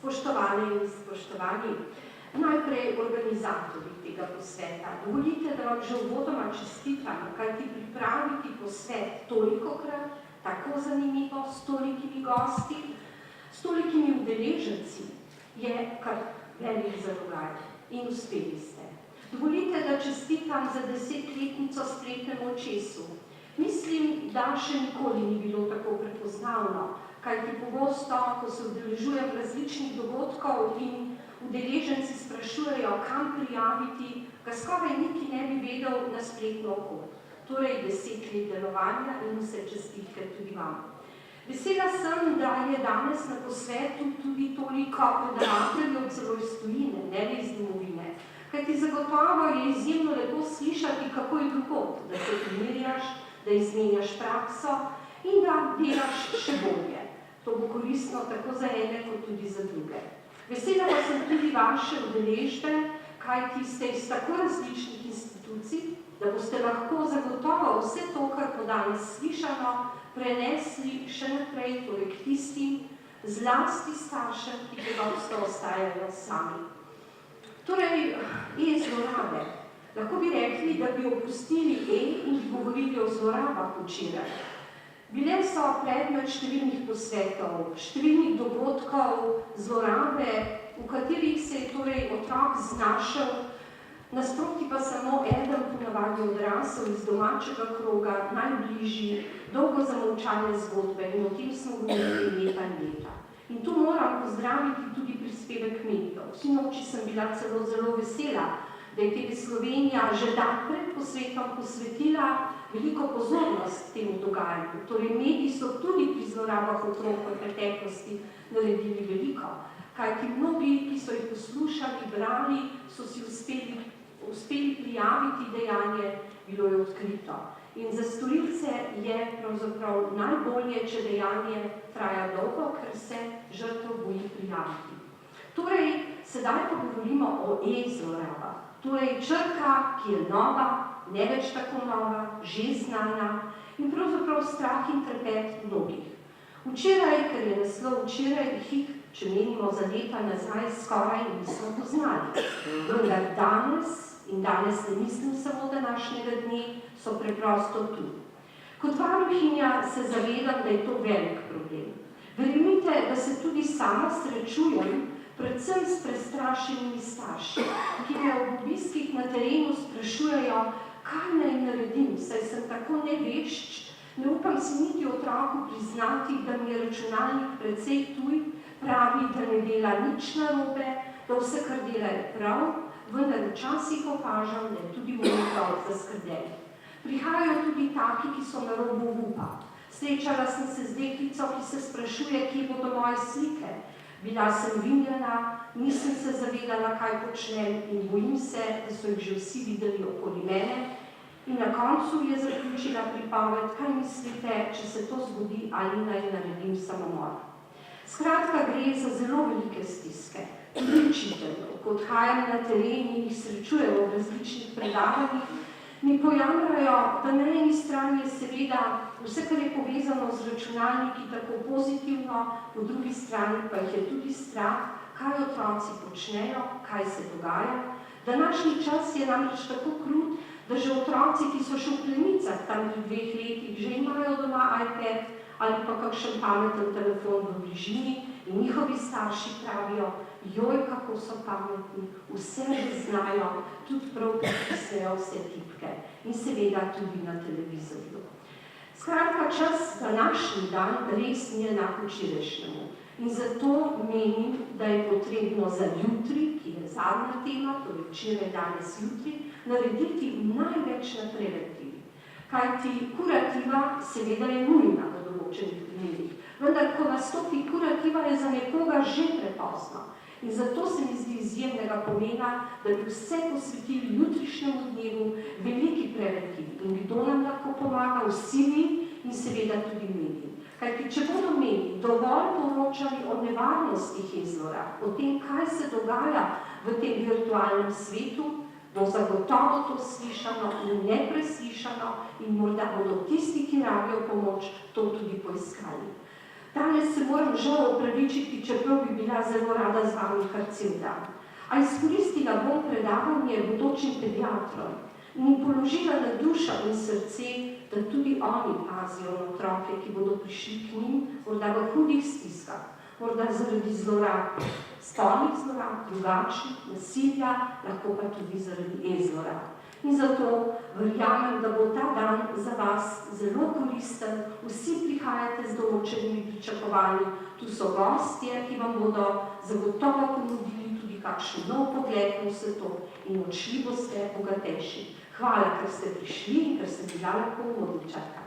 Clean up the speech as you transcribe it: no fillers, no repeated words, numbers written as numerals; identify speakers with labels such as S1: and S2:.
S1: Spoštovane in spoštovani, najprej organizatorji tega posveta. Dovolite, da vam že uvodoma čestitam, kajti pripraviti posvet tolikokrat, tako zanimivo, s tolikimi gosti, s tolikimi udeleženci, je kar velik zalogaj in uspeli ste. Dovolite, da čestitam za 10-letnico spletnemu očesu. Mislim, da še nikoli ni bilo tako prepoznavno, kajti pogosto, ko se udeležujem različnih dogodkov in udeleženci sprašujejo, kam prijaviti, ga skoraj niti ne bi vedel na spletno oko. Torej 10 let delovanja in vse čestitke tudi vam. Vesela sem, da je danes na posvetu tudi toliko predavateljev celo iz tujine, ne le iz domovine. Kajti zagotovo je izjemno lepo slišati, kako je drugod, da se primerjaš, da izmenjaš prakso in da delaš še bolje. To bo koristno tako za ene, kot tudi za druge. Vesela pa sem tudi vaše udeležbe, kajti ste iz tako različnih institucij, da boste lahko zagotovo vse to, kar bo danes slišano, prenesli še naprej, torej k tistim, zlasti staršem, ki pogosto ostajajo sami. Torej, zlorabe. Lahko bi rekli, da bi opustili in bi govorili o zlorabah včeraj. Bile so predmet številnih posvetov, številnih dogodkov, zlorabe, v katerih se je torej otrok znašel, nasproti pa samo eden ponavadi odrasel iz domačega kroga, najbližji, dolgo zamolčane zgodbe in o tem smo govorili leta in leta. In tu moram pozdraviti tudi prispevek medijev. Sinoči sem bila celo zelo vesela, da je TV Slovenija že dan pred posvetom posvetila veliko pozornost temu dogajanju. Torej, mediji so tudi pri zlorabah otrok v preteklosti naredili veliko, kajti mnogi, ki so jih poslušali, brali, so si uspeli prijaviti dejanje, bilo je odkrito. In za storilce je pravzaprav najbolje, če dejanje traja dolgo, ker se žrtev boji prijaviti. Torej, sedaj pa govorimo o zlorabah. Torej, črka, ki je nova, ne več tako nova, že znana in pravzaprav strah in trepet mnogih. Včeraj, ker je naslov včeraj, jih, če menimo za leta nazaj, skoraj nismo poznali. Vendar danes, in danes ne mislim samo današnjega dne, so preprosto tu. Kot varuhinja se zavedam, da je to velik problem. Verjemite, da se tudi sama srečujem, predvsem s prestrašenimi starši, ki me ob obiskih na terenu sprašujejo, kaj naj naredim, saj sem tako nevešč, ne upam si niti otroku priznati, da mi je računalnik precej tuj, pravi, da ne dela nič narobe, da vse, kar dela, je prav, vendar včasih opažam, da je tudi moj otrok zaskrbljen. Prihajajo tudi taki, ki so na robu upa. Srečala sem se z deklico, ki se sprašuje, kje bodo moje slike. Bila sem vinjena, nisem se zavedala, kaj počnem in bojim se, da so jih že vsi videli okoli mene. In na koncu je zaključila pripoved, kaj mislite, če se to zgodi ali naj naredim samomor. Skratka, gre za zelo velike stiske. Tudi učiteljev, ko odhajam na teren in jih srečujem v različnih predavanjih, mi pojamrajo, da na eni strani je seveda vse, kar je povezano z računalniki, tako pozitivno, po drugi strani pa jih je tudi strah, kaj otroci počnejo, kaj se dogaja. Današnji čas je namreč tako krut, da že otroci, ki so še v plenicah tam pri 2 letih, že imajo doma iPad ali pa kakšen pameten telefon v bližini in njihovi starši pravijo, joj, kako so pametni, vse že znajo, tudi prav pritisnejo vse tipke in seveda tudi na televizorju. Skratka, čas današnji dan res ni enak včerajšnjemu in zato menim, da je potrebno za jutri, ki je zadnja tema, torej včeraj, danes, jutri, narediti največ na preventivi. Kajti kurativa seveda je nujna v določenih primerih, vendar ko nastopi kurativa, je za nekoga že prepozno. In zato se mi zdi izjemnega pomena, da bi vse posvetili jutrišnjemu dnevu veliki preventivi. In kdo nam lahko pomaga? Vsi vi in seveda tudi mediji. Kajti, če bodo mediji dovolj poročali o nevarnostih zlorab, o tem, kaj se dogaja v tem virtualnem svetu, bo zagotovo to slišano in nepreslišano in morda bodo tisti, ki rabijo pomoč, to tudi poiskali. Danes se moram žal opravičiti, čeprav bi bila zelo rada z vami kar cel dan. A izkoristila bom predavanje bodočim pediatrom in položila na dušo in srce, da tudi oni pazijo na otroke, ki bodo prišli k njim, morda v hudih stiskah, morda zaradi zlorab, spolnih zlorab, drugačnih, nasilja, lahko pa tudi zaradi e-zlorab. In zato verjamem, da bo ta dan za vas zelo koristen. Vsi prihajate z določenimi pričakovanji. Tu so gostje, ki vam bodo zagotovo ponudili tudi kakšen nov pogled na vse to in odšli boste bogatejši. Hvala, ker ste prišli in ker ste bila lahko uvodničarka.